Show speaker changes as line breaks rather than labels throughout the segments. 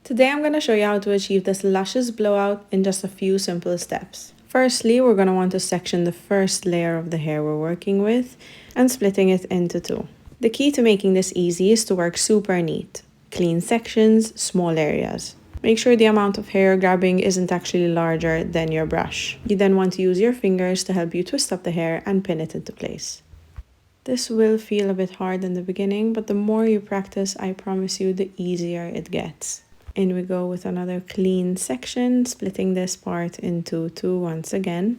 Today I'm going to show you how to achieve this luscious blowout in just a few simple steps. Firstly, we're going to want to section the first layer of the hair we're working with and splitting it into two. The key to making this easy is to work super neat. Clean sections, small areas. Make sure the amount of hair grabbing isn't actually larger than your brush. You then want to use your fingers to help you twist up the hair and pin it into place. This will feel a bit hard in the beginning, but the more you practice, I promise you, the easier it gets. In we go with another clean section, splitting this part into two once again.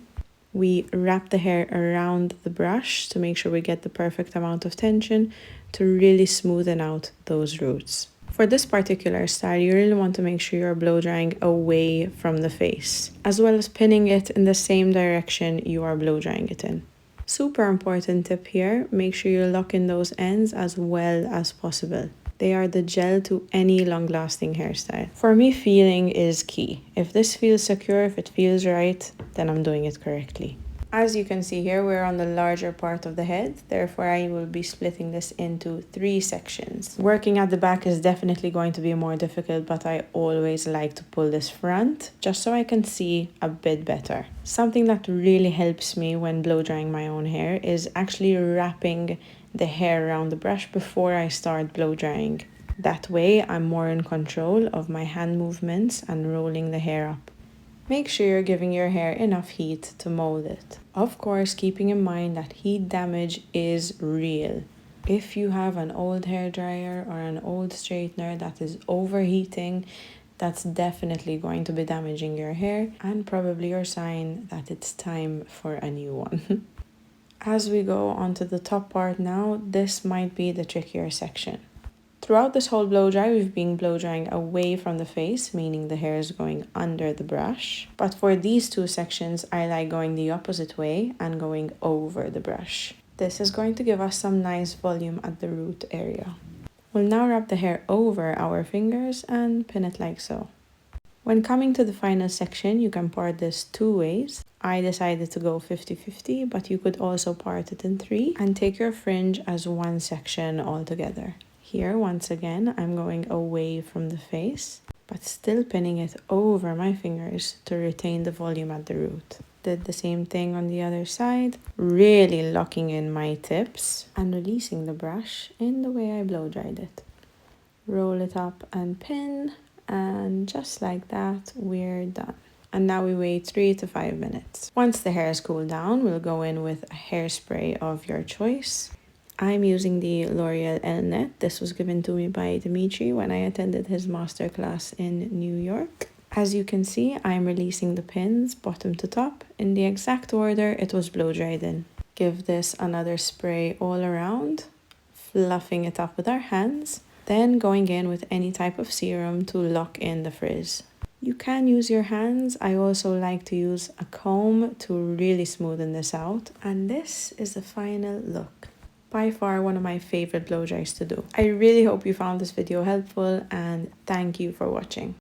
We wrap the hair around the brush to make sure we get the perfect amount of tension to really smoothen out those roots. For this particular style, you really want to make sure you're blow drying away from the face, as well as pinning it in the same direction you are blow drying it in. Super important tip here, make sure you lock in those ends as well as possible. They are the gel to any long-lasting hairstyle. For me, feeling is key. If this feels secure, if it feels right, then I'm doing it correctly. As you can see here, we're on the larger part of the head. Therefore, I will be splitting this into 3 sections. Working at the back is definitely going to be more difficult, but I always like to pull this front just so I can see a bit better. Something that really helps me when blow drying my own hair is actually wrapping the hair around the brush before I start blow drying. That way I'm more in control of my hand movements and rolling the hair up. Make sure you're giving your hair enough heat to mold it. Of course, keeping in mind that heat damage is real. If you have an old hairdryer or an old straightener that is overheating, that's definitely going to be damaging your hair and probably your sign that it's time for a new one. As we go onto the top part now, this might be the trickier section. Throughout this whole blow dry, we've been blow drying away from the face, meaning the hair is going under the brush. But for these two sections, I like going the opposite way and going over the brush. This is going to give us some nice volume at the root area. We'll now wrap the hair over our fingers and pin it like so. When coming to the final section, you can part this 2 ways. I decided to go 50-50, but you could also part it in 3 and take your fringe as one section altogether. Here, once again, I'm going away from the face, but still pinning it over my fingers to retain the volume at the root. Did the same thing on the other side, really locking in my tips and releasing the brush in the way I blow dried it. Roll it up and pin, and just like that, we're done. And now we wait 3 to 5 minutes. Once the hair is cooled down, we'll go in with a hairspray of your choice. I'm using the L'Oreal Elnet. This was given to me by Dimitri when I attended his masterclass in New York. As you can see, I'm releasing the pins bottom to top in the exact order it was blow dried in. Give this another spray all around, fluffing it up with our hands, then going in with any type of serum to lock in the frizz. You can use your hands. I also like to use a comb to really smoothen this out. And this is the final look. By far one of my favorite blow dries to do. I really hope you found this video helpful and thank you for watching.